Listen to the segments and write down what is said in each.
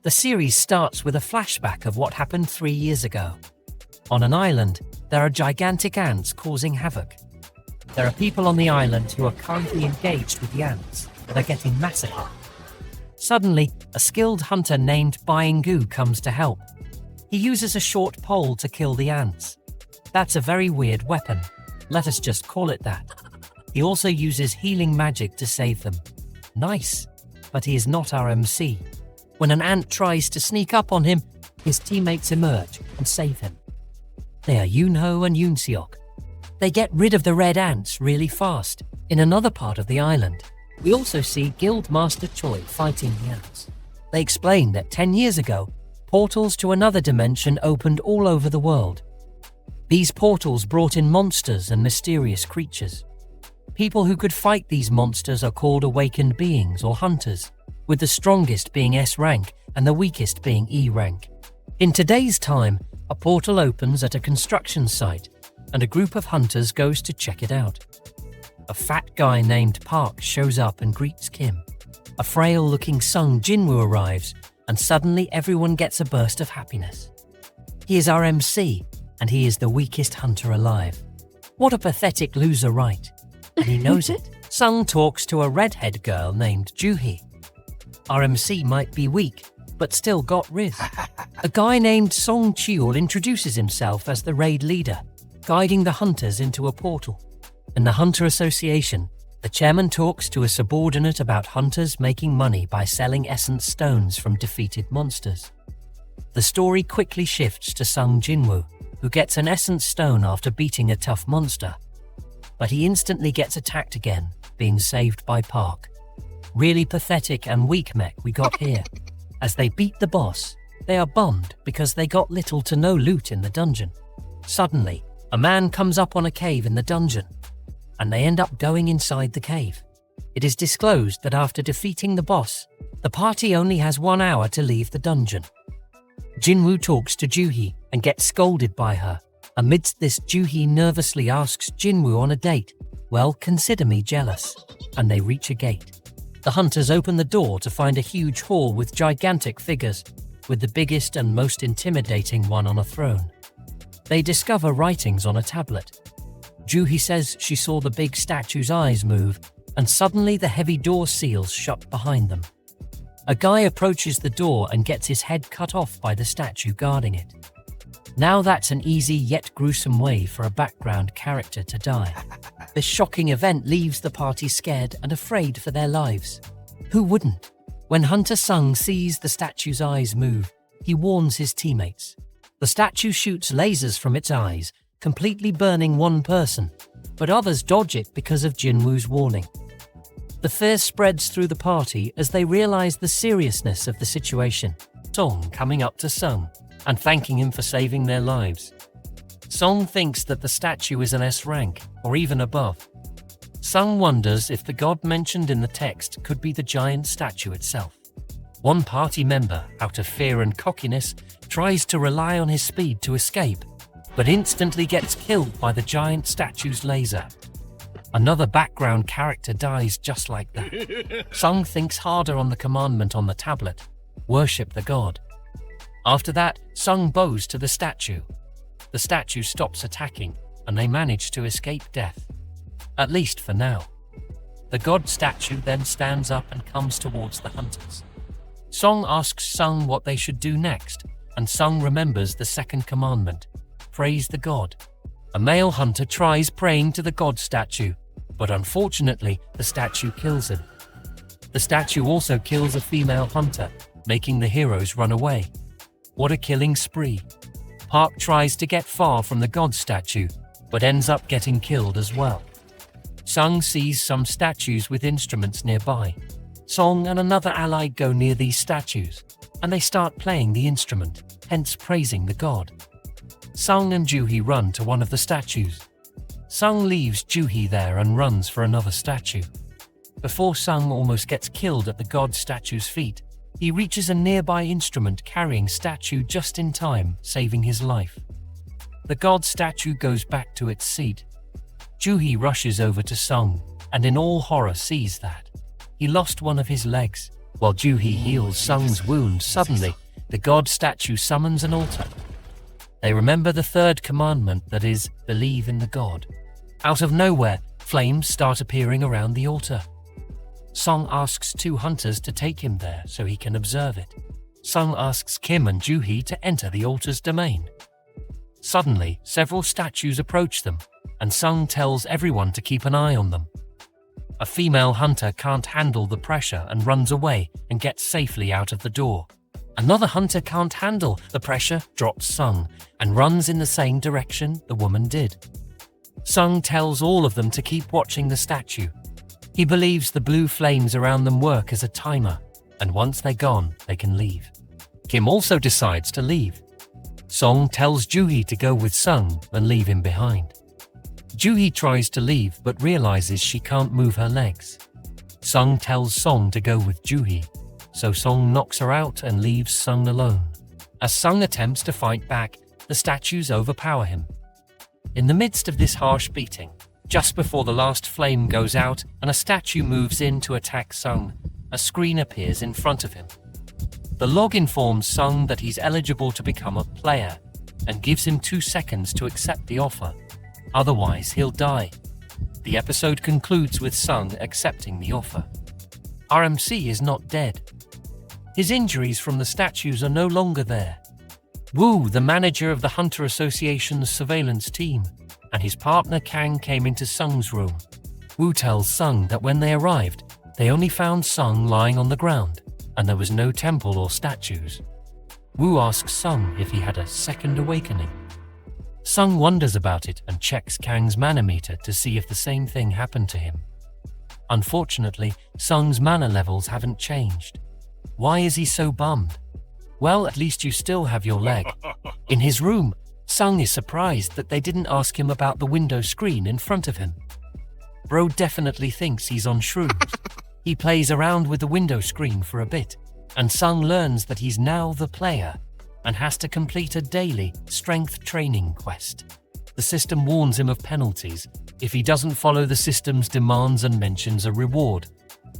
The series starts with a flashback of what happened 3 years ago. On an island, there are gigantic ants causing havoc. There are people on the island who are currently engaged with the ants, but are getting massacred. Suddenly, a skilled hunter named Byingu comes to help. He uses a short pole to kill the ants. That's a very weird weapon. Let us just call it that. He also uses healing magic to save them. Nice, but he is not our MC. When an ant tries to sneak up on him, his teammates emerge and save him. They are Yoonho and Yoonseok. They get rid of the red ants really fast. In another part of the island, we also see Guild Master Choi fighting the ants. They explain that 10 years ago, portals to another dimension opened all over the world. These portals brought in monsters and mysterious creatures. People who could fight these monsters are called awakened beings or hunters, with the strongest being S rank and the weakest being E rank. In today's time, a portal opens at a construction site, and a group of hunters goes to check it out. A fat guy named Park shows up and greets Kim. A frail-looking Sung Jinwoo arrives, and suddenly everyone gets a burst of happiness. He is our MC, and he is the weakest hunter alive. What a pathetic loser, right? And he knows it. Sung talks to a redhead girl named Juhee. Our MC might be weak, but still got riz. A guy named Song Cheol introduces himself as the raid leader, guiding the hunters into a portal. In the Hunter Association, the chairman talks to a subordinate about hunters making money by selling essence stones from defeated monsters. The story quickly shifts to Sung Jinwoo, who gets an essence stone after beating a tough monster. But he instantly gets attacked again, being saved by Park. Really pathetic and weak mech we got here. As they beat the boss, they are bummed because they got little to no loot in the dungeon. Suddenly, a man comes up on a cave in the dungeon, and they end up going inside the cave. It is disclosed that after defeating the boss, the party only has 1 hour to leave the dungeon. Jinwoo talks to Juhee and gets scolded by her. Amidst this, Juhee nervously asks Jinwoo on a date. Well, consider me jealous. And they reach a gate. The hunters open the door to find a huge hall with gigantic figures, with the biggest and most intimidating one on a throne. They discover writings on a tablet. Juhee says she saw the big statue's eyes move, and suddenly the heavy door seals shut behind them. A guy approaches the door and gets his head cut off by the statue guarding it. Now that's an easy yet gruesome way for a background character to die. This shocking event leaves the party scared and afraid for their lives. Who wouldn't? When Hunter Sung sees the statue's eyes move, he warns his teammates. The statue shoots lasers from its eyes, completely burning one person, but others dodge it because of Jinwoo's warning. The fear spreads through the party as they realize the seriousness of the situation. Song coming up to Sung and thanking him for saving their lives. Song thinks that the statue is an S rank, or even above. Sung wonders if the god mentioned in the text could be the giant statue itself. One party member, out of fear and cockiness, tries to rely on his speed to escape, but instantly gets killed by the giant statue's laser. Another background character dies just like that. Sung thinks harder on the commandment on the tablet, worship the god. After that, Sung bows to the statue. The statue stops attacking, and they manage to escape death. At least for now. The god statue then stands up and comes towards the hunters. Song asks Sung what they should do next, and Sung remembers the second commandment, praise the god. A male hunter tries praying to the god statue, but unfortunately, the statue kills him. The statue also kills a female hunter, making the heroes run away. What a killing spree. Park tries to get far from the god statue, but ends up getting killed as well. Sung sees some statues with instruments nearby. Song and another ally go near these statues, and they start playing the instrument, hence praising the god. Sung and Juhee run to one of the statues. Sung leaves Juhee there and runs for another statue. Before Sung almost gets killed at the god statue's feet, he reaches a nearby instrument carrying statue just in time, saving his life. The god statue goes back to its seat. Juhee rushes over to Sung, and in all horror sees that he lost one of his legs. While Juhee heals Sung's wound, suddenly, the god statue summons an altar. They remember the third commandment, that is, believe in the god. Out of nowhere, flames start appearing around the altar. Sung asks two hunters to take him there so he can observe it. Sung asks Kim and Juhee to enter the altar's domain. Suddenly, several statues approach them, and Sung tells everyone to keep an eye on them. A female hunter can't handle the pressure and runs away and gets safely out of the door. Another hunter can't handle the pressure, drops Sung, and runs in the same direction the woman did. Sung tells all of them to keep watching the statue. He believes the blue flames around them work as a timer, and once they're gone, they can leave. Kim also decides to leave. Sung tells Juhee to go with Sung and leave him behind. Juhee tries to leave but realizes she can't move her legs. Sung tells Song to go with Juhee, so Song knocks her out and leaves Sung alone. As Sung attempts to fight back, the statues overpower him. In the midst of this harsh beating, just before the last flame goes out and a statue moves in to attack Sung, a screen appears in front of him. The log informs Sung that he's eligible to become a player and gives him 2 seconds to accept the offer. Otherwise, he'll die. The episode concludes with Sung accepting the offer. RMC is not dead. His injuries from the statues are no longer there. Woo, the manager of the Hunter Association's surveillance team, and his partner Kang came into Sung's room. Woo tells Sung that when they arrived, they only found Sung lying on the ground, and there was no temple or statues. Woo asks Sung if he had a second awakening. Sung wonders about it and checks Kang's mana meter to see if the same thing happened to him. Unfortunately, Sung's mana levels haven't changed. Why is he so bummed? Well, at least you still have your leg. In his room, Sung is surprised that they didn't ask him about the window screen in front of him. Bro definitely thinks he's on shrooms. He plays around with the window screen for a bit, and Sung learns that he's now the player and has to complete a daily strength training quest. The system warns him of penalties if he doesn't follow the system's demands and mentions a reward,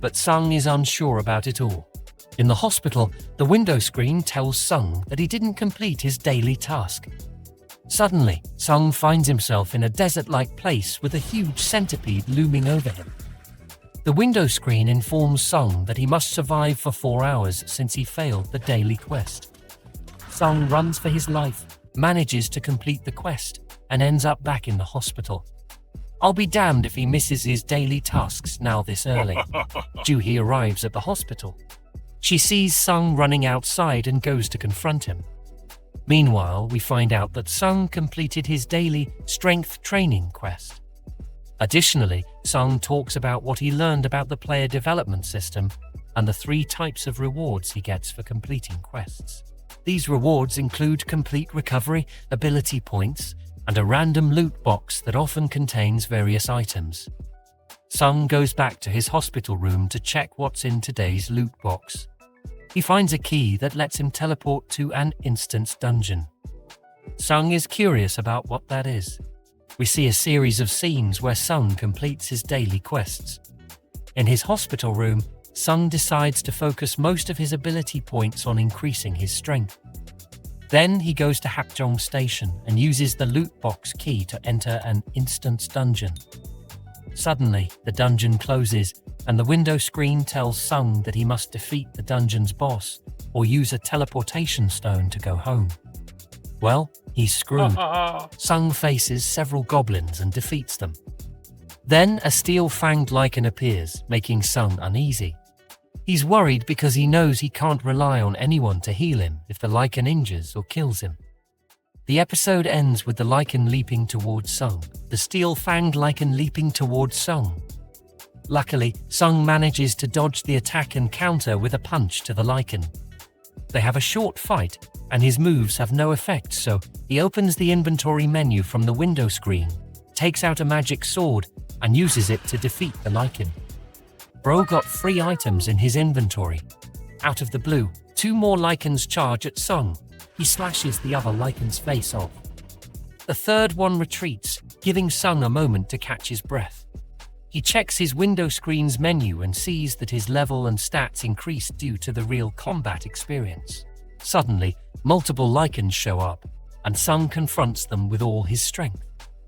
but Sung is unsure about it all. In the hospital, the window screen tells Sung that he didn't complete his daily task. Suddenly, Sung finds himself in a desert-like place with a huge centipede looming over him. The window screen informs Sung that he must survive for 4 hours since he failed the daily quest. Sung runs for his life, manages to complete the quest, and ends up back in the hospital. I'll be damned if he misses his daily tasks now this early. Juhee arrives at the hospital. She sees Sung running outside and goes to confront him. Meanwhile, we find out that Sung completed his daily strength training quest. Additionally, Sung talks about what he learned about the player development system and the 3 types of rewards he gets for completing quests. These rewards include complete recovery, ability points, and a random loot box that often contains various items. Sung goes back to his hospital room to check what's in today's loot box. He finds a key that lets him teleport to an instance dungeon. Sung is curious about what that is. We see a series of scenes where Sung completes his daily quests. In his hospital room, Sung decides to focus most of his ability points on increasing his strength. Then he goes to Hakjong Station and uses the loot box key to enter an instance dungeon. Suddenly, the dungeon closes and the window screen tells Sung that he must defeat the dungeon's boss or use a teleportation stone to go home. Well, he's screwed. Sung faces several goblins and defeats them. Then a steel-fanged lichen appears, making Sung uneasy. He's worried because he knows he can't rely on anyone to heal him if the lichen injures or kills him. The episode ends with the lichen leaping towards Sung, the steel-fanged lichen leaping towards Sung. Luckily, Sung manages to dodge the attack and counter with a punch to the lichen. They have a short fight, and his moves have no effect, so he opens the inventory menu from the window screen, takes out a magic sword, and uses it to defeat the lichen. Bro got 3 items in his inventory. Out of the blue, 2 more lichens charge at Sung. He slashes the other lichen's face off. The third one retreats, giving Sung a moment to catch his breath. He checks his window screen's menu and sees that his level and stats increase due to the real combat experience. Suddenly, multiple Lycans show up, and Sung confronts them with all his strength.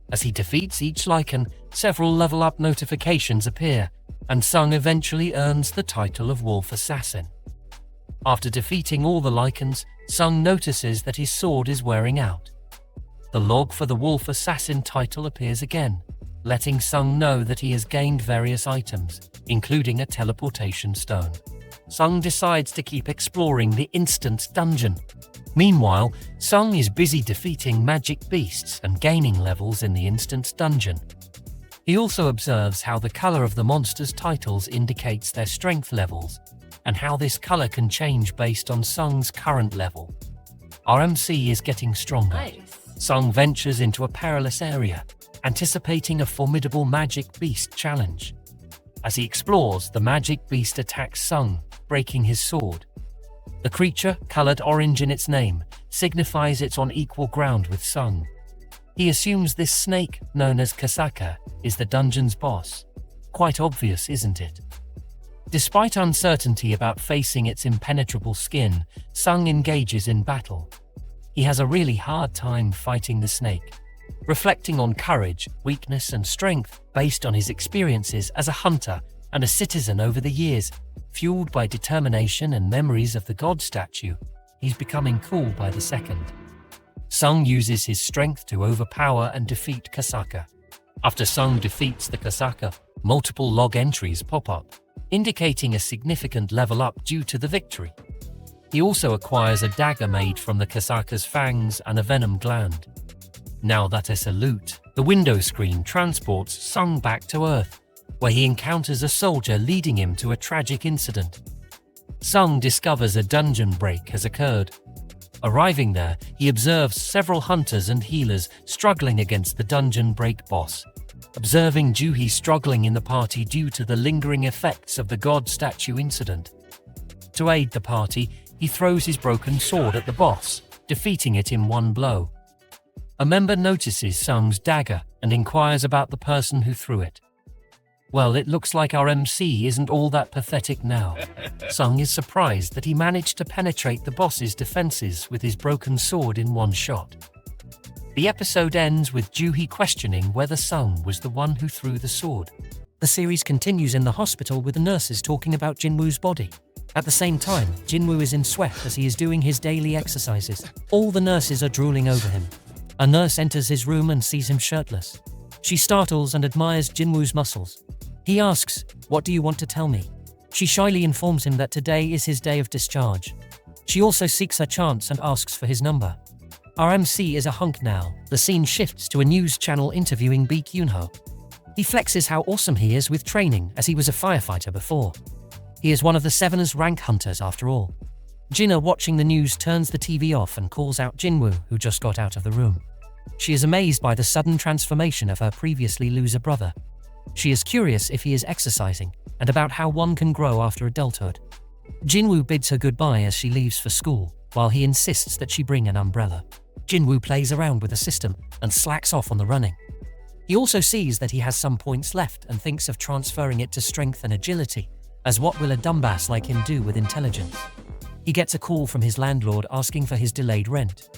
As he defeats each Lycan, several level-up notifications appear, and Sung eventually earns the title of Wolf Assassin. After defeating all the Lycans, Sung notices that his sword is wearing out. The log for the Wolf Assassin title appears again, letting Sung know that he has gained various items, including a teleportation stone. Sung decides to keep exploring the Instant Dungeon. Meanwhile, Sung is busy defeating magic beasts and gaining levels in the Instant Dungeon. He also observes how the color of the monsters' titles indicates their strength levels, and how this color can change based on Sung's current level. RMC is getting stronger. Nice. Sung ventures into a perilous area, anticipating a formidable magic beast challenge. As he explores, the magic beast attacks Sung, breaking his sword. The creature, colored orange in its name, signifies it's on equal ground with Sung. He assumes this snake, known as Kasaka, is the dungeon's boss. Quite obvious, isn't it? Despite uncertainty about facing its impenetrable skin, Sung engages in battle. He has a really hard time fighting the snake. Reflecting on courage, weakness, and strength based on his experiences as a hunter and a citizen over the years, fueled by determination and memories of the god statue, he's becoming cool by the second. Sung uses his strength to overpower and defeat Kasaka. After Sung defeats the Kasaka, multiple log entries pop up, indicating a significant level up due to the victory. He also acquires a dagger made from the Kasaka's fangs and a venom gland. Now that is a loot, the window screen transports Sung back to Earth, where he encounters a soldier leading him to a tragic incident. Sung discovers a dungeon break has occurred. Arriving there, he observes several hunters and healers struggling against the dungeon break boss. Observing Juhi struggling in the party due to the lingering effects of the god statue incident. To aid the party, he throws his broken sword at the boss, defeating it in one blow. A member notices Sung's dagger and inquires about the person who threw it. Well, it looks like our MC isn't all that pathetic now. Sung is surprised that he managed to penetrate the boss's defenses with his broken sword in one shot. The episode ends with Juhi questioning whether Sung was the one who threw the sword. The series continues in the hospital with the nurses talking about Jinwoo's body. At the same time, Jinwoo is in sweat as he is doing his daily exercises. All the nurses are drooling over him. A nurse enters his room and sees him shirtless. She startles and admires Jinwoo's muscles. He asks, "What do you want to tell me?" She shyly informs him that today is his day of discharge. She also seeks her chance and asks for his number. RMC is a hunk now. The scene shifts to a news channel interviewing Baek Yoonho. He flexes how awesome he is with training, as he was a firefighter before. He is one of the Seveners rank hunters after all. Jinna, watching the news, turns the TV off and calls out Jinwoo, who just got out of the room. She is amazed by the sudden transformation of her previously loser brother. She is curious if he is exercising, and about how one can grow after adulthood. Jinwoo bids her goodbye as she leaves for school, while he insists that she bring an umbrella. Jinwoo plays around with the system and slacks off on the running. He also sees that he has some points left and thinks of transferring it to strength and agility, as what will a dumbass like him do with intelligence? He gets a call from his landlord asking for his delayed rent.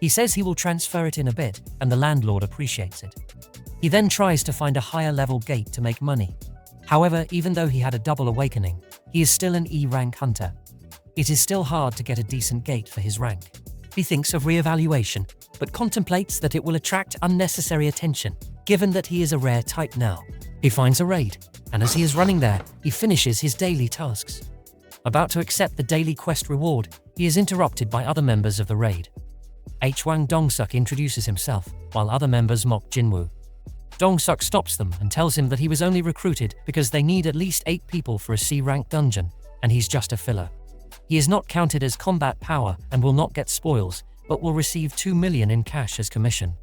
He says he will transfer it in a bit, and the landlord appreciates it. He then tries to find a higher level gate to make money. However, even though he had a double awakening, he is still an E-rank hunter. It is still hard to get a decent gate for his rank. He thinks of re-evaluation, but contemplates that it will attract unnecessary attention, given that he is a rare type now. He finds a raid, and as he is running there, he finishes his daily tasks. About to accept the daily quest reward, he is interrupted by other members of the raid. Hwang Dong-suk introduces himself, while other members mock Jinwoo. Dong-suk stops them and tells him that he was only recruited because they need at least 8 people for a C-rank dungeon, and he's just a filler. He is not counted as combat power and will not get spoils, but will receive 2 million in cash as commission.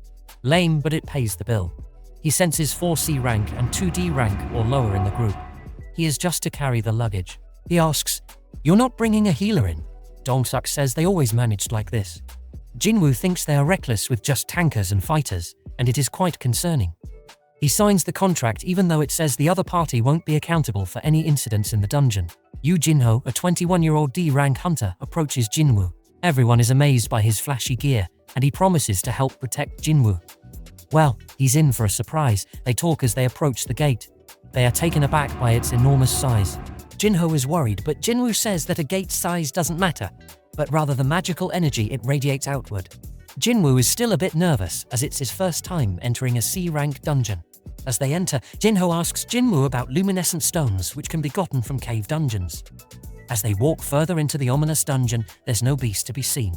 Lame, but it pays the bill. He senses 4 C rank and 2 D rank or lower in the group. He is just to carry the luggage. He asks, "You're not bringing a healer in?" Dong-suk says they always managed like this. Jinwoo thinks they are reckless with just tankers and fighters, and it is quite concerning. He signs the contract even though it says the other party won't be accountable for any incidents in the dungeon. Yu Jinho, a 21-year-old D-rank hunter, approaches Jinwoo. Everyone is amazed by his flashy gear, and he promises to help protect Jinwoo. Well, he's in for a surprise. They talk as they approach the gate. They are taken aback by its enormous size. Jinho is worried, but Jinwoo says that a gate's size doesn't matter, but rather the magical energy it radiates outward. Jinwoo is still a bit nervous, as it's his first time entering a C-rank dungeon. As they enter, Jinho asks Jinwoo about luminescent stones which can be gotten from cave dungeons. As they walk further into the ominous dungeon, there's no beast to be seen.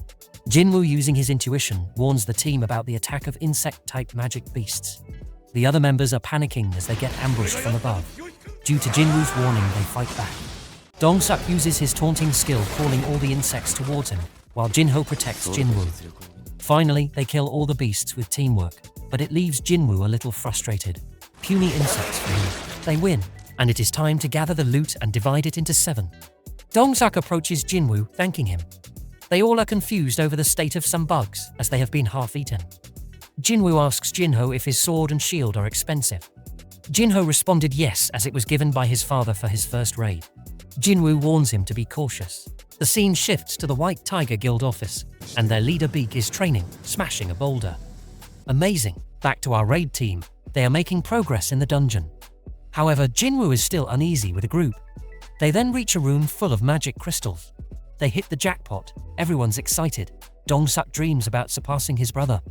Jinwoo, using his intuition, warns the team about the attack of insect-type magic beasts. The other members are panicking as they get ambushed from above. Due to Jinwoo's warning, they fight back. Dong-suk uses his taunting skill, calling all the insects towards him, while Jinho protects Jinwoo. Finally, they kill all the beasts with teamwork, but it leaves Jinwoo a little frustrated. Puny insects for him. They win, and it is time to gather the loot and divide it into 7. Dong-suk approaches Jinwoo, thanking him. They all are confused over the state of some bugs, as they have been half-eaten. Jinwoo asks Jinho if his sword and shield are expensive. Jinho responded yes, as it was given by his father for his first raid. Jinwoo warns him to be cautious. The scene shifts to the White Tiger Guild office, and their leader Beak is training, smashing a boulder. Amazing. Back to our raid team. They are making progress in the dungeon. However, Jinwoo is still uneasy with the group. They then reach a room full of magic crystals. They hit the jackpot. Everyone's excited. Dong-suk dreams about surpassing his brother.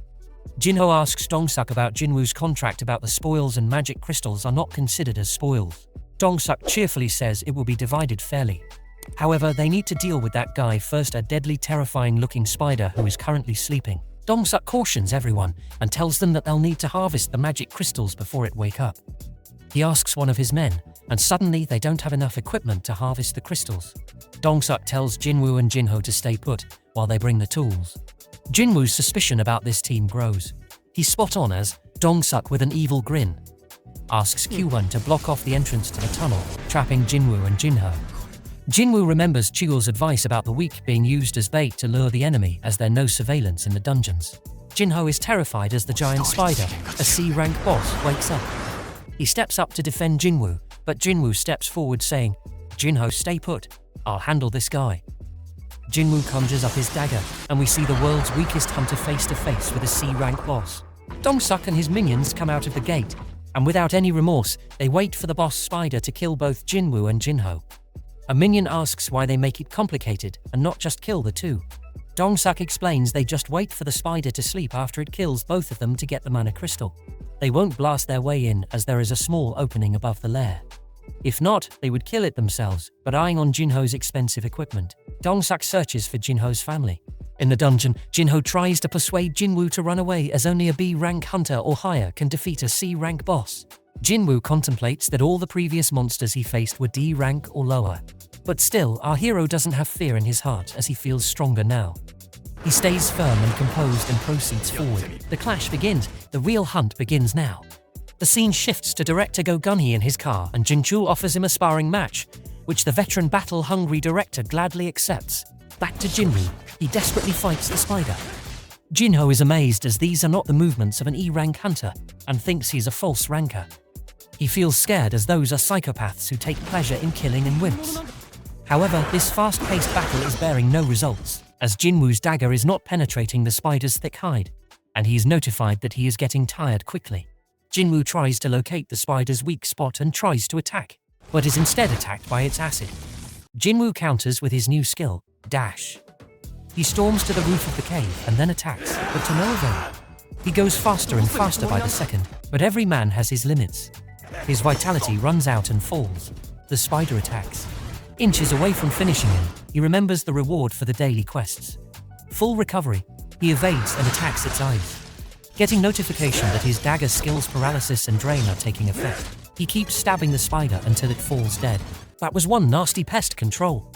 Jinho asks Dong-suk about Jinwoo's contract about the spoils, and magic crystals are not considered as spoils. Dong-suk cheerfully says it will be divided fairly. However, they need to deal with that guy first, a deadly, terrifying-looking spider who is currently sleeping. Dong-suk cautions everyone and tells them that they'll need to harvest the magic crystals before it wake up. He asks one of his men, and suddenly they don't have enough equipment to harvest the crystals. Dong-suk tells Jinwoo and Jinho to stay put while they bring the tools. Jinwoo's suspicion about this team grows. He's spot on as Dong-suk, with an evil grin, asks Q1 to block off the entrance to the tunnel, trapping Jinwoo and Jinho. Jinwoo remembers Chiul's advice about the weak being used as bait to lure the enemy, as there's no surveillance in the dungeons. Jinho is terrified as the giant spider, a C-rank boss, wakes up. He steps up to defend Jinwoo, but Jinwoo steps forward saying, "Jinho, stay put. I'll handle this guy." Jinwoo conjures up his dagger, and we see the world's weakest hunter face to face with a C-rank boss. Dong-suk and his minions come out of the gate, and without any remorse, they wait for the boss spider to kill both Jinwoo and Jinho. A minion asks why they make it complicated and not just kill the two. Dong-suk explains they just wait for the spider to sleep after it kills both of them to get the mana crystal. They won't blast their way in, as there is a small opening above the lair. If not, they would kill it themselves, but eyeing on Jinho's expensive equipment, Dong-suk searches for Jinho's family. In the dungeon, Jinho tries to persuade Jinwoo to run away, as only a B-rank hunter or higher can defeat a C-rank boss. Jinwoo contemplates that all the previous monsters he faced were D-rank or lower. But still, our hero doesn't have fear in his heart, as he feels stronger now. He stays firm and composed and proceeds forward. The clash begins. The real hunt begins now. The scene shifts to director Go Gunhee in his car, and Jinchul offers him a sparring match, which the veteran battle-hungry director gladly accepts. Back to Jinwoo. He desperately fights the spider. Jinho is amazed, as these are not the movements of an E-rank hunter, and thinks he's a false ranker. He feels scared, as those are psychopaths who take pleasure in killing and wimps. However, this fast-paced battle is bearing no results, as Jinwoo's dagger is not penetrating the spider's thick hide, and he is notified that he is getting tired quickly. Jinwoo tries to locate the spider's weak spot and tries to attack, but is instead attacked by its acid. Jinwoo counters with his new skill, Dash. He storms to the roof of the cave and then attacks, but to no avail. He goes faster and faster by the second, but every man has his limits. His vitality runs out and falls. The spider attacks. Inches away from finishing him, he remembers the reward for the daily quests. Full recovery, he evades and attacks its eyes. Getting notification that his dagger skills paralysis and drain are taking effect, he keeps stabbing the spider until it falls dead. That was one nasty pest control.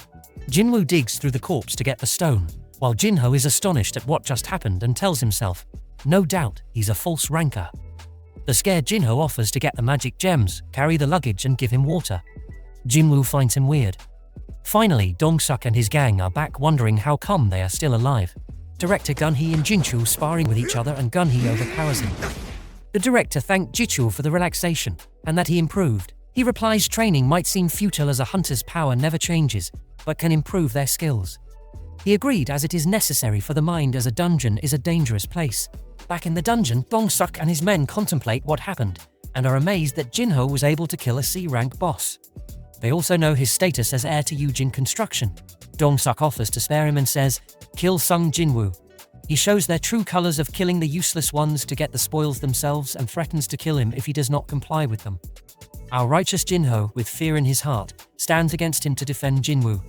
Jinwoo digs through the corpse to get the stone, while Jinho is astonished at what just happened and tells himself, no doubt, he's a false ranker. The scared Jinho offers to get the magic gems, carry the luggage and give him water. Jinwoo finds him weird. Finally, Dong-suk and his gang are back, wondering how come they are still alive. Director Gunhee and Jinchul sparring with each other, and Gunhee overpowers him. The director thanked Jichul for the relaxation, and that he improved. He replies training might seem futile as a hunter's power never changes, but can improve their skills. He agreed as it is necessary for the mind as a dungeon is a dangerous place. Back in the dungeon, Dong-suk and his men contemplate what happened, and are amazed that Jinho was able to kill a C-rank boss. They also know his status as heir to Yujin Construction. Dong-suk offers to spare him and says, "Kill Sung Jinwoo." He shows their true colors of killing the useless ones to get the spoils themselves and threatens to kill him if he does not comply with them. Our righteous Jinho, with fear in his heart, stands against him to defend Jinwoo.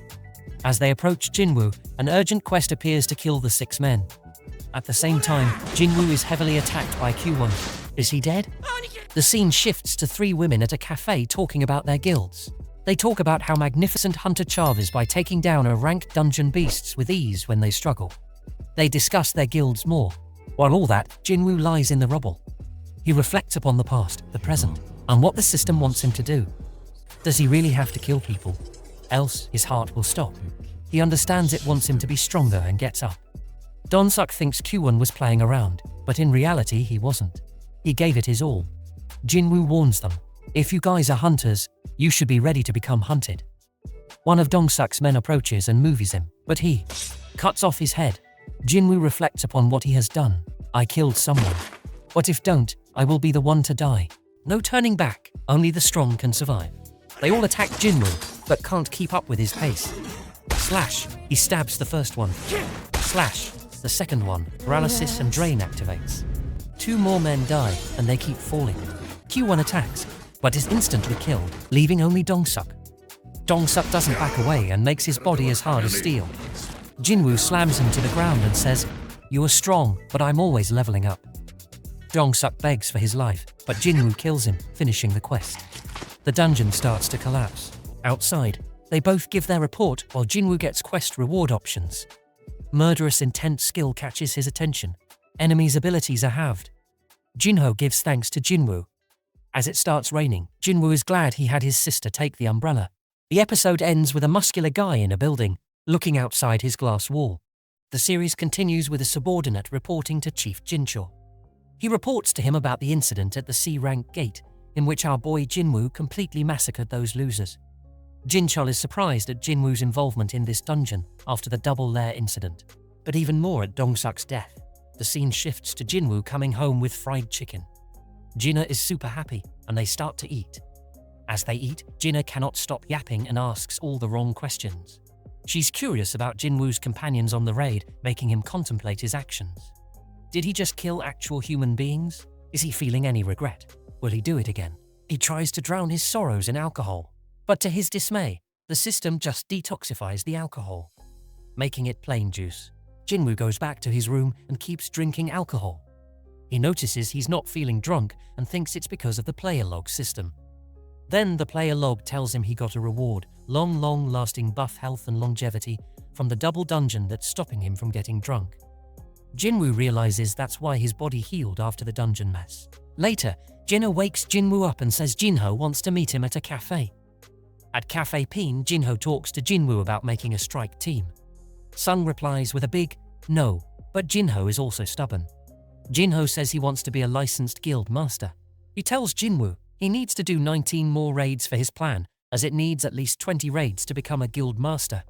As they approach Jinwoo, an urgent quest appears to kill the 6 men. At the same time, Jinwoo is heavily attacked by Q1. Is he dead? The scene shifts to 3 women at a cafe talking about their guilds. They talk about how magnificent Hunter Chav is by taking down a ranked dungeon beasts with ease when they struggle. They discuss their guilds more. While all that, Jinwoo lies in the rubble. He reflects upon the past, the present, and what the system wants him to do. Does he really have to kill people? Else, his heart will stop. He understands it wants him to be stronger and gets up. Dong-suk thinks Q1 was playing around, but in reality he wasn't. He gave it his all. Jinwoo warns them, "If you guys are hunters, you should be ready to become hunted." One of Dong-suk's men approaches and moves him, but he cuts off his head. Jinwoo reflects upon what he has done. "I killed someone. What if don't? I will be the one to die." No turning back, only the strong can survive. They all attack Jinwoo, but can't keep up with his pace. Slash, he stabs the first one. Slash, the second one, paralysis and drain activates. 2 more men die, and they keep falling. Q1 attacks, but is instantly killed, leaving only Dong-suk. Dong-suk doesn't back away and makes his body as hard as steel. Jinwoo slams him to the ground and says, "You are strong, but I'm always leveling up." Dong-suk begs for his life, but Jinwoo kills him, finishing the quest. The dungeon starts to collapse. Outside, they both give their report while Jinwoo gets quest reward options. Murderous intense skill catches his attention. Enemies' abilities are halved. Jinho gives thanks to Jinwoo. As it starts raining, Jinwoo is glad he had his sister take the umbrella. The episode ends with a muscular guy in a building, looking outside his glass wall. The series continues with a subordinate reporting to Chief Jinchul. He reports to him about the incident at the C-rank gate, in which our boy Jinwoo completely massacred those losers. Jinchul is surprised at Jinwoo's involvement in this dungeon after the double lair incident, but even more at Dong-suk's death. The scene shifts to Jinwoo coming home with fried chicken. Jinna is super happy, and they start to eat. As they eat, Jinna cannot stop yapping and asks all the wrong questions. She's curious about Jinwoo's companions on the raid, making him contemplate his actions. Did he just kill actual human beings? Is he feeling any regret? Will he do it again? He tries to drown his sorrows in alcohol, but to his dismay, the system just detoxifies the alcohol, making it plain juice. Jinwoo goes back to his room and keeps drinking alcohol. He notices he's not feeling drunk and thinks it's because of the player log system. Then the player log tells him he got a reward, long-lasting buff health and longevity, from the double dungeon that's stopping him from getting drunk. Jinwoo realizes that's why his body healed after the dungeon mess. Later, Jinho wakes Jinwoo up and says Jinho wants to meet him at a cafe. At Cafe Peen, Jinho talks to Jinwoo about making a strike team. Sung replies with a big no, but Jinho is also stubborn. Jinho says he wants to be a licensed guild master. He tells Jinwoo he needs to do 19 more raids for his plan, as it needs at least 20 raids to become a guild master.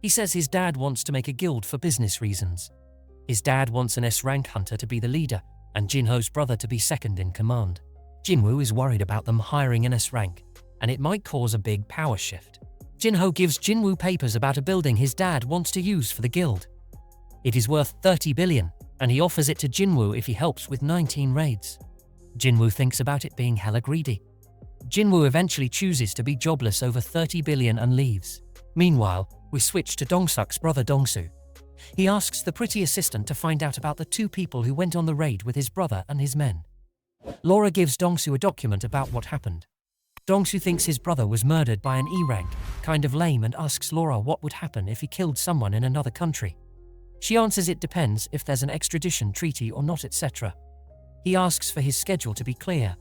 He says his dad wants to make a guild for business reasons. His dad wants an S-rank hunter to be the leader, and Jinho's brother to be second in command. Jinwoo is worried about them hiring an S-rank, and it might cause a big power shift. Jinho gives Jinwoo papers about a building his dad wants to use for the guild. It is worth 30 billion, and he offers it to Jinwoo if he helps with 19 raids. Jinwoo thinks about it being hella greedy. Jinwoo eventually chooses to be jobless over 30 billion and leaves. Meanwhile, we switch to Dong-suk's brother Dong-soo. He asks the pretty assistant to find out about the 2 people who went on the raid with his brother and his men. Laura gives Dong-soo a document about what happened. Dong-soo thinks his brother was murdered by an E-rank, kind of lame, and asks Laura what would happen if he killed someone in another country. She answers it depends if there's an extradition treaty or not, etc. He asks for his schedule to be clear.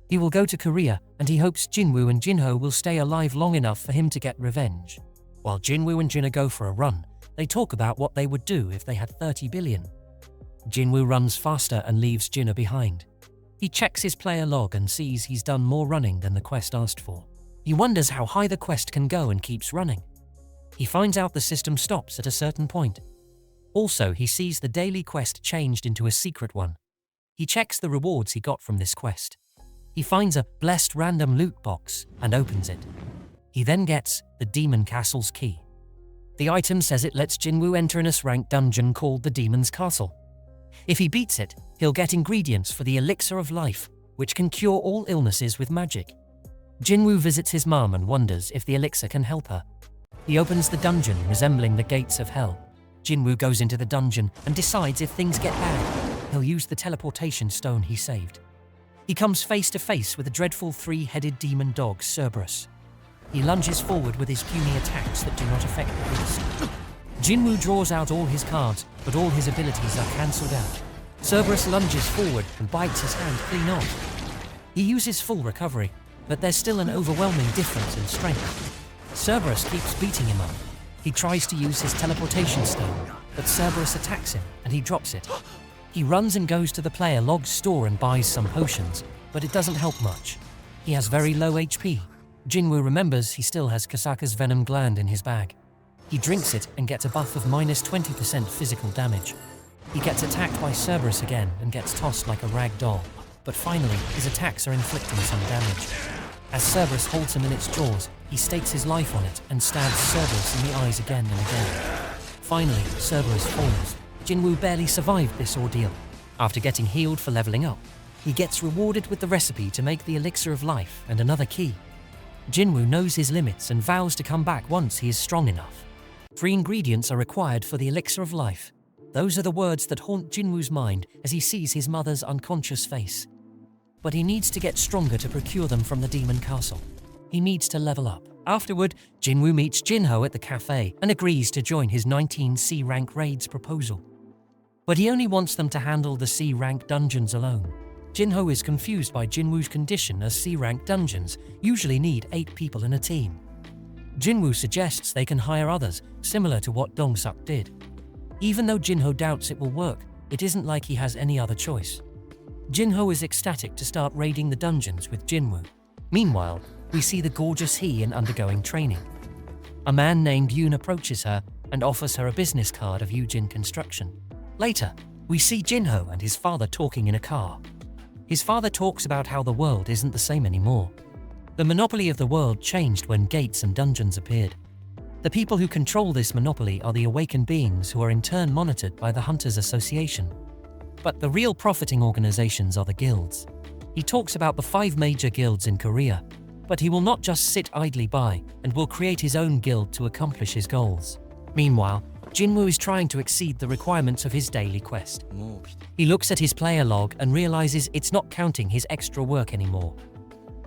He will go to Korea, and he hopes Jinwoo and Jinho will stay alive long enough for him to get revenge. While Jinwoo and Jinna go for a run, they talk about what they would do if they had 30 billion. Jinwoo runs faster and leaves Jinna behind. He checks his player log and sees he's done more running than the quest asked for. He wonders how high the quest can go and keeps running. He finds out the system stops at a certain point. Also, he sees the daily quest changed into a secret one. He checks the rewards he got from this quest. He finds a blessed random loot box and opens it. He then gets the Demon Castle's key. The item says it lets Jinwoo enter an S-rank dungeon called the Demon's Castle. If he beats it, he'll get ingredients for the Elixir of Life, which can cure all illnesses with magic. Jinwoo visits his mom and wonders if the elixir can help her. He opens the dungeon resembling the gates of hell. Jinwoo goes into the dungeon and decides if things get bad, he'll use the teleportation stone he saved. He comes face to face with a dreadful three-headed demon dog, Cerberus. He lunges forward with his puny attacks that do not affect the beast. Jinwoo draws out all his cards, but all his abilities are cancelled out. Cerberus lunges forward and bites his hand clean off. He uses full recovery, but there's still an overwhelming difference in strength. Cerberus keeps beating him up. He tries to use his teleportation stone, but Cerberus attacks him and he drops it. He runs and goes to the player log's store and buys some potions, but it doesn't help much. He has very low HP. Jinwoo remembers he still has Kasaka's venom gland in his bag. He drinks it and gets a buff of minus 20% physical damage. He gets attacked by Cerberus again and gets tossed like a rag doll, but finally his attacks are inflicting some damage. As Cerberus holds him in its jaws, he stakes his life on it and stabs Cerberus in the eyes again and again. Finally, Cerberus falls. Jinwoo barely survived this ordeal. After getting healed for leveling up, he gets rewarded with the recipe to make the Elixir of Life and another key. Jinwoo knows his limits and vows to come back once he is strong enough. 3 ingredients are required for the Elixir of Life. Those are the words that haunt Jinwoo's mind as he sees his mother's unconscious face. But he needs to get stronger to procure them from the Demon Castle. He needs to level up. Afterward, Jinwoo meets Jinho at the cafe and agrees to join his 19 C-rank raids proposal. But he only wants them to handle the C-rank dungeons alone. Jinho is confused by Jinwoo's condition as C-rank dungeons usually need 8 people in a team. Jinwoo suggests they can hire others, similar to what Dong-suk did. Even though Jinho doubts it will work, it isn't like he has any other choice. Jinho is ecstatic to start raiding the dungeons with Jinwoo. Meanwhile, we see the gorgeous Hee undergoing training. A man named Yoon approaches her and offers her a business card of Yujin Construction. Later, we see Jinho and his father talking in a car. His father talks about how the world isn't the same anymore. The monopoly of the world changed when gates and dungeons appeared. The people who control this monopoly are the awakened beings who are in turn monitored by the Hunters Association. But the real profiting organizations are the guilds. He talks about the 5 major guilds in Korea, but he will not just sit idly by and will create his own guild to accomplish his goals. Meanwhile, Jinwoo is trying to exceed the requirements of his daily quest. He looks at his player log and realizes it's not counting his extra work anymore.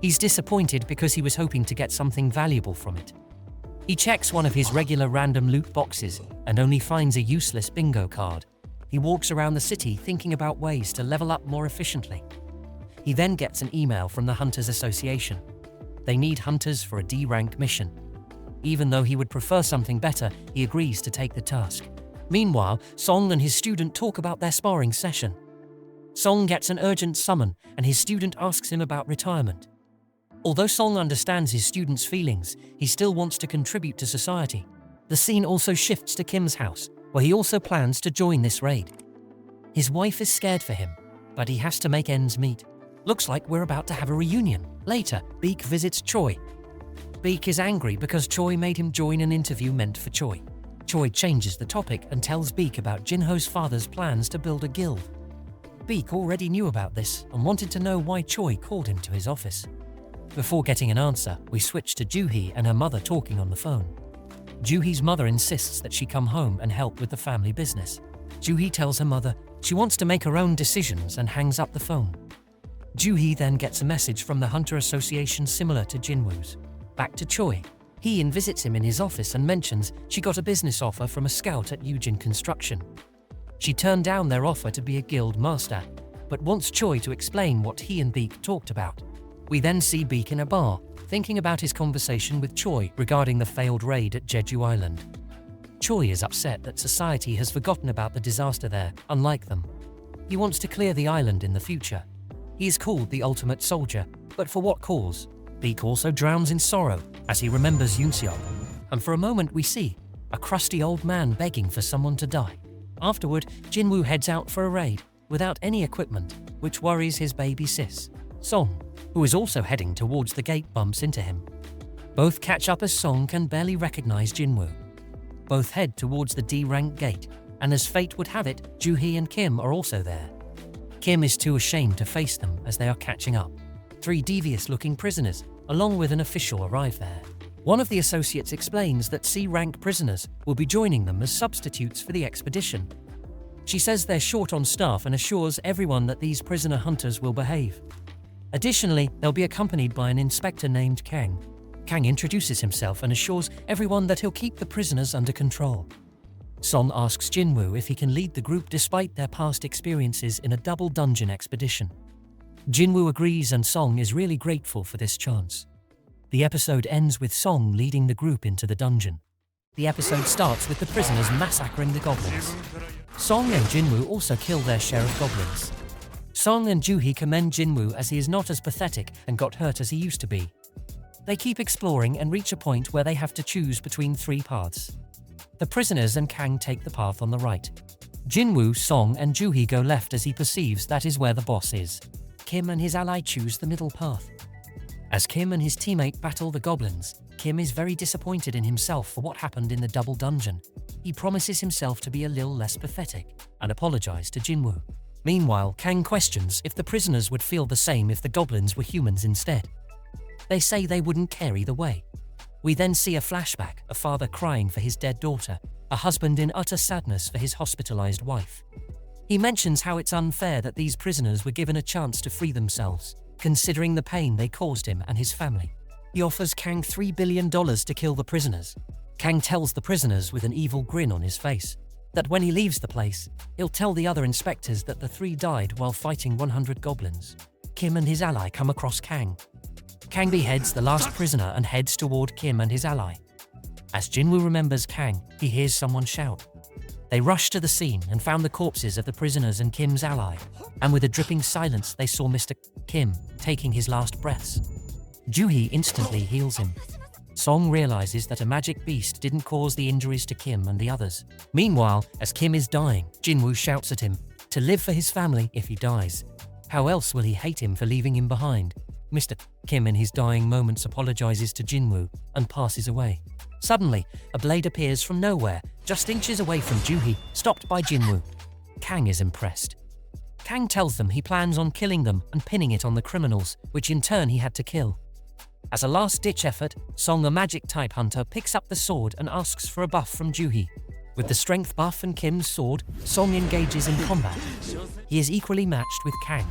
He's disappointed because he was hoping to get something valuable from it. He checks one of his regular random loot boxes and only finds a useless bingo card. He walks around the city thinking about ways to level up more efficiently. He then gets an email from the Hunters Association. They need hunters for a D-rank mission. Even though he would prefer something better, he agrees to take the task. Meanwhile, Song and his student talk about their sparring session. Song gets an urgent summon and his student asks him about retirement. Although Song understands his student's feelings, he still wants to contribute to society. The scene also shifts to Kim's house, where he also plans to join this raid. His wife is scared for him, but he has to make ends meet. Looks like we're about to have a reunion. Later, Beek visits Choi. Beek is angry because Choi made him join an interview meant for Choi. Choi changes the topic and tells Beek about Jinho's father's plans to build a guild. Beek already knew about this and wanted to know why Choi called him to his office. Before getting an answer, we switch to Juhee and her mother talking on the phone. Juhee's mother insists that she come home and help with the family business. Juhee tells her mother she wants to make her own decisions and hangs up the phone. Juhee then gets a message from the Hunter Association similar to Jinwoo's. Back to Choi. Hee visits him in his office and mentions she got a business offer from a scout at Yujin Construction. She turned down their offer to be a guild master, but wants Choi to explain what he and Beek talked about. We then see Beek in a bar, thinking about his conversation with Choi regarding the failed raid at Jeju Island. Choi is upset that society has forgotten about the disaster there, unlike them. He wants to clear the island in the future. He is called the ultimate soldier, but for what cause? Beak also drowns in sorrow as he remembers Yoonseok, and for a moment we see a crusty old man begging for someone to die. Afterward, Jinwoo heads out for a raid without any equipment, which worries his baby sis. Song, who is also heading towards the gate, bumps into him. Both catch up as Song can barely recognize Jinwoo. Both head towards the D-rank gate, and as fate would have it, Joohee and Kim are also there. Kim is too ashamed to face them as they are catching up. 3 devious-looking prisoners, along with an official, arrive there. One of the associates explains that C-rank prisoners will be joining them as substitutes for the expedition. She says they're short on staff and assures everyone that these prisoner hunters will behave. Additionally, they'll be accompanied by an inspector named Kang. Kang introduces himself and assures everyone that he'll keep the prisoners under control. Song asks Jinwoo if he can lead the group despite their past experiences in a double dungeon expedition. Jinwoo agrees and Song is really grateful for this chance. The episode ends with Song leading the group into the dungeon. The episode starts with the prisoners massacring the goblins. Song and Jinwoo also kill their share of goblins. Song and Joohee commend Jinwoo as he is not as pathetic and got hurt as he used to be. They keep exploring and reach a point where they have to choose between 3 paths. The prisoners and Kang take the path on the right. Jinwoo, Song and Joohee go left as he perceives that is where the boss is. Kim and his ally choose the middle path. As Kim and his teammate battle the goblins, Kim is very disappointed in himself for what happened in the double dungeon. He promises himself to be a little less pathetic and apologize to Jinwoo. Meanwhile, Kang questions if the prisoners would feel the same if the goblins were humans instead. They say they wouldn't care either way. We then see a flashback, a father crying for his dead daughter, a husband in utter sadness for his hospitalized wife. He mentions how it's unfair that these prisoners were given a chance to free themselves, considering the pain they caused him and his family. He offers Kang $3 billion to kill the prisoners. Kang tells the prisoners with an evil grin on his face that when he leaves the place, he'll tell the other inspectors that the 3 died while fighting 100 goblins. Kim and his ally come across Kang. Kang beheads the last prisoner and heads toward Kim and his ally. As Jinwoo remembers Kang, he hears someone shout. They rush to the scene and found the corpses of the prisoners and Kim's ally, and with a dripping silence they saw Mr. Kim taking his last breaths. Joohee instantly heals him. Song realizes that a magic beast didn't cause the injuries to Kim and the others. Meanwhile, as Kim is dying, Jinwoo shouts at him to live for his family if he dies. How else will he hate him for leaving him behind? Mr. Kim in his dying moments apologizes to Jinwoo and passes away. Suddenly, a blade appears from nowhere, just inches away from Joohee, stopped by Jinwoo. Kang is impressed. Kang tells them he plans on killing them and pinning it on the criminals, which in turn he had to kill. As a last-ditch effort, Song, a magic-type hunter, picks up the sword and asks for a buff from Joohee. With the strength buff and Kim's sword, Song engages in combat. He is equally matched with Kang.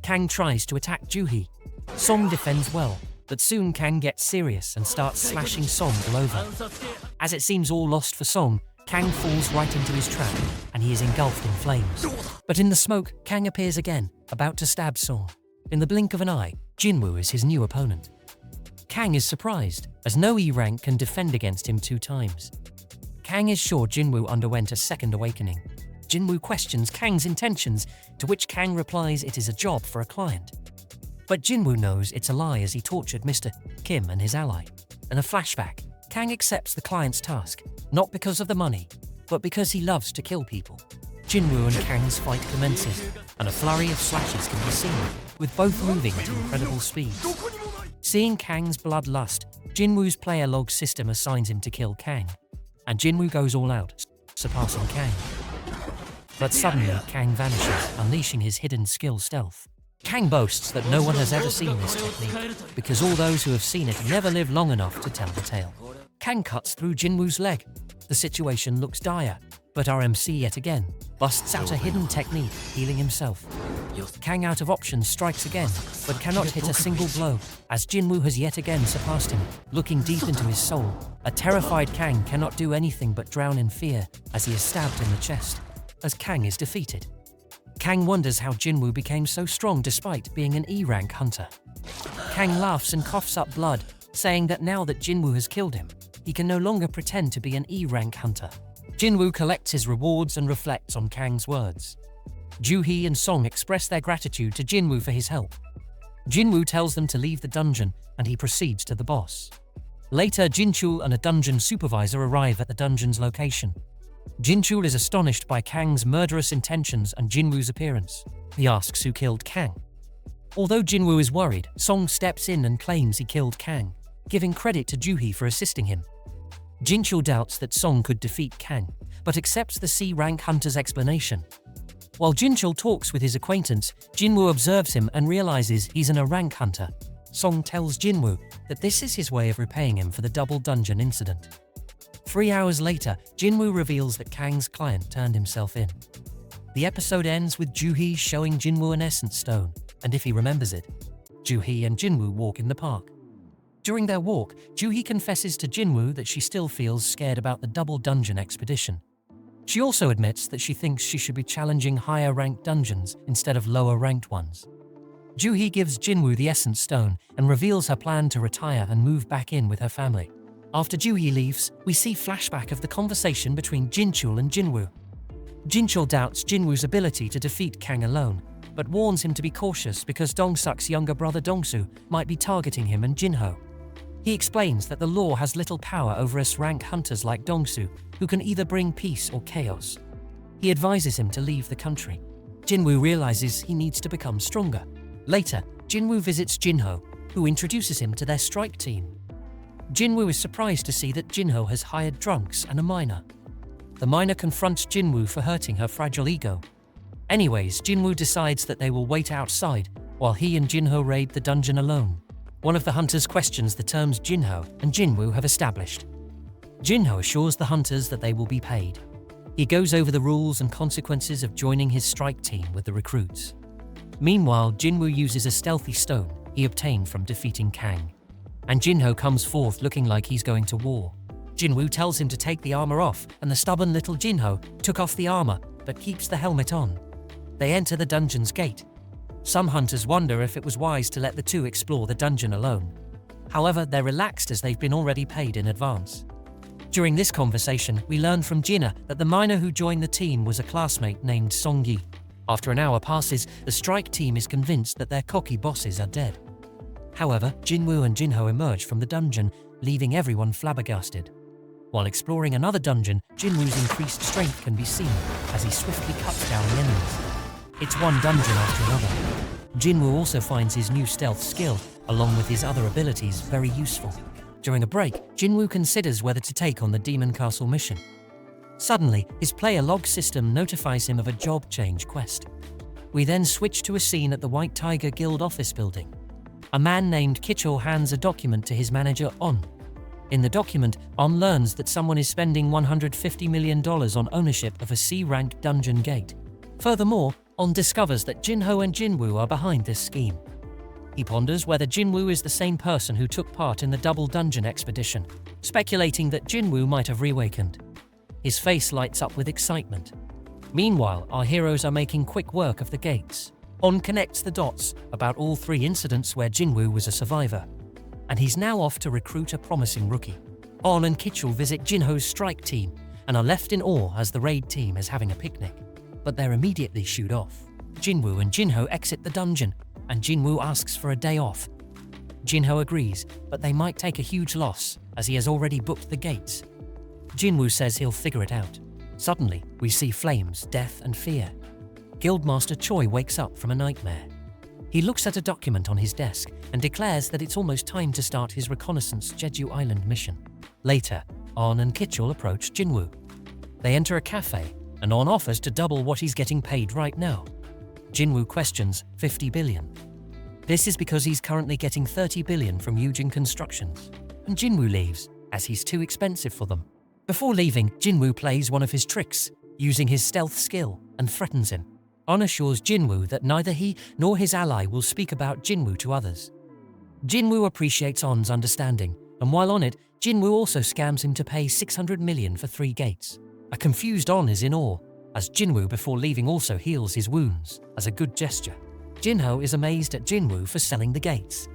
Kang tries to attack Joohee. Song defends well, but soon Kang gets serious and starts slashing Song all over. As it seems all lost for Song, Kang falls right into his trap, and he is engulfed in flames. But in the smoke, Kang appears again, about to stab Song. In the blink of an eye, Jinwoo is his new opponent. Kang is surprised, as no E-rank can defend against him 2 times. Kang is sure Jinwoo underwent a second awakening. Jinwoo questions Kang's intentions, to which Kang replies it is a job for a client. But Jinwoo knows it's a lie as he tortured Mr. Kim and his ally. In a flashback, Kang accepts the client's task, not because of the money, but because he loves to kill people. Jinwoo and Kang's fight commences, and a flurry of slashes can be seen, with both moving at incredible speed. Seeing Kang's bloodlust, Jinwoo's player log system assigns him to kill Kang, and Jinwoo goes all out, surpassing Kang. But suddenly, Kang vanishes, unleashing his hidden skill stealth. Kang boasts that no one has ever seen this technique, because all those who have seen it never live long enough to tell the tale. Kang cuts through Jinwoo's leg. The situation looks dire, but our MC yet again busts out a hidden technique, healing himself. Kang, out of options, strikes again, but cannot hit a single blow, as Jinwoo has yet again surpassed him. Looking deep into his soul, a terrified Kang cannot do anything but drown in fear as he is stabbed in the chest, as Kang is defeated. Kang wonders how Jinwoo became so strong despite being an E-rank hunter. Kang laughs and coughs up blood, saying that now that Jinwoo has killed him, he can no longer pretend to be an E-rank hunter. Jinwoo collects his rewards and reflects on Kang's words. Joo-hee and Song express their gratitude to Jinwoo for his help. Jinwoo tells them to leave the dungeon, and he proceeds to the boss. Later, Jinchul and a dungeon supervisor arrive at the dungeon's location. Jinchul is astonished by Kang's murderous intentions and Jinwoo's appearance. He asks who killed Kang. Although Jinwoo is worried, Song steps in and claims he killed Kang, giving credit to Joo-hee for assisting him. Jinchul doubts that Song could defeat Kang, but accepts the C-rank hunter's explanation. While Jinchul talks with his acquaintance, Jinwoo observes him and realizes he's an A-rank hunter. Song tells Jinwoo that this is his way of repaying him for the double dungeon incident. 3 hours later, Jinwoo reveals that Kang's client turned himself in. The episode ends with Joo-hee showing Jinwoo an essence stone, and if he remembers it, Joo-hee and Jinwoo walk in the park. During their walk, Joo-hee confesses to Jinwoo that she still feels scared about the double dungeon expedition. She also admits that she thinks she should be challenging higher-ranked dungeons instead of lower-ranked ones. Joo-hee gives Jinwoo the essence stone and reveals her plan to retire and move back in with her family. After Joo-hee leaves, we see flashback of the conversation between Jinchul and Jinwoo. Jinchul doubts Jinwoo's ability to defeat Kang alone, but warns him to be cautious because Dong-suk's younger brother Dong-soo might be targeting him and Jinho. He explains that the law has little power over S-rank hunters like Dong-soo, who can either bring peace or chaos. He advises him to leave the country. Jinwoo realizes he needs to become stronger. Later, Jinwoo visits Jinho, who introduces him to their strike team. Jinwoo is surprised to see that Jinho has hired drunks and a miner. The miner confronts Jinwoo for hurting her fragile ego. Anyways, Jinwoo decides that they will wait outside while he and Jinho raid the dungeon alone. One of the hunters questions the terms Jinho and Jinwoo have established. Jinho assures the hunters that they will be paid. He goes over the rules and consequences of joining his strike team with the recruits. Meanwhile, Jinwoo uses a stealthy stone he obtained from defeating Kang. And Jinho comes forth looking like he's going to war. Jinwoo tells him to take the armor off, and the stubborn little Jinho took off the armor but keeps the helmet on. They enter the dungeon's gate. Some hunters wonder if it was wise to let the two explore the dungeon alone. However, they're relaxed as they've been already paid in advance. During this conversation, we learn from Jinna that the miner who joined the team was a classmate named Song-yi. After an hour passes, the strike team is convinced that their cocky bosses are dead. However, Jinwoo and Jinho emerge from the dungeon, leaving everyone flabbergasted. While exploring another dungeon, Jinwoo's increased strength can be seen as he swiftly cuts down the enemies. It's one dungeon after another. Jinwoo also finds his new stealth skill, along with his other abilities, very useful. During a break, Jinwoo considers whether to take on the Demon Castle mission. Suddenly, his player log system notifies him of a job change quest. We then switch to a scene at the White Tiger Guild office building. A man named Kicho hands a document to his manager, On. In the document, On learns that someone is spending $150 million on ownership of a C-rank dungeon gate. Furthermore, On discovers that Jinho and Jinwoo are behind this scheme. He ponders whether Jinwoo is the same person who took part in the double dungeon expedition, speculating that Jinwoo might have reawakened. His face lights up with excitement. Meanwhile, our heroes are making quick work of the gates. On connects the dots about all 3 incidents where Jinwoo was a survivor, and he's now off to recruit a promising rookie. On and Kichul visit Jinho's strike team and are left in awe as the raid team is having a picnic, but they're immediately shooed off. Jinwoo and Jinho exit the dungeon, and Jinwoo asks for a day off. Jinho agrees, but they might take a huge loss as he has already booked the gates. Jinwoo says he'll figure it out. Suddenly, we see flames, death, and fear. Guildmaster Choi wakes up from a nightmare. He looks at a document on his desk and declares that it's almost time to start his reconnaissance Jeju Island mission. Later, On and Kichul approach Jinwoo. They enter a cafe, and On offers to double what he's getting paid right now. Jinwoo questions 50 billion. This is because he's currently getting 30 billion from Yujin Constructions, and Jinwoo leaves, as he's too expensive for them. Before leaving, Jinwoo plays one of his tricks, using his stealth skill, and threatens him. On assures Jinwoo that neither he nor his ally will speak about Jinwoo to others. Jinwoo appreciates On's understanding, and while on it, Jinwoo also scams him to pay 600 million for 3 gates. A confused On is in awe, as Jinwoo before leaving also heals his wounds, as a good gesture. Jinho is amazed at Jinwoo for selling the gates.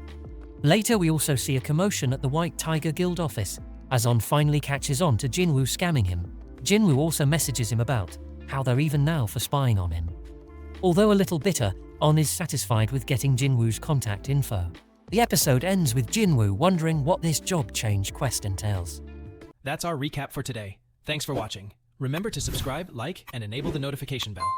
Later we also see a commotion at the White Tiger Guild office, as On finally catches on to Jinwoo scamming him. Jinwoo also messages him about how they're even now for spying on him. Although a little bitter, On is satisfied with getting Jinwoo's contact info. The episode ends with Jinwoo wondering what this job change quest entails. That's our recap for today. Thanks for watching. Remember to subscribe, like, and enable the notification bell.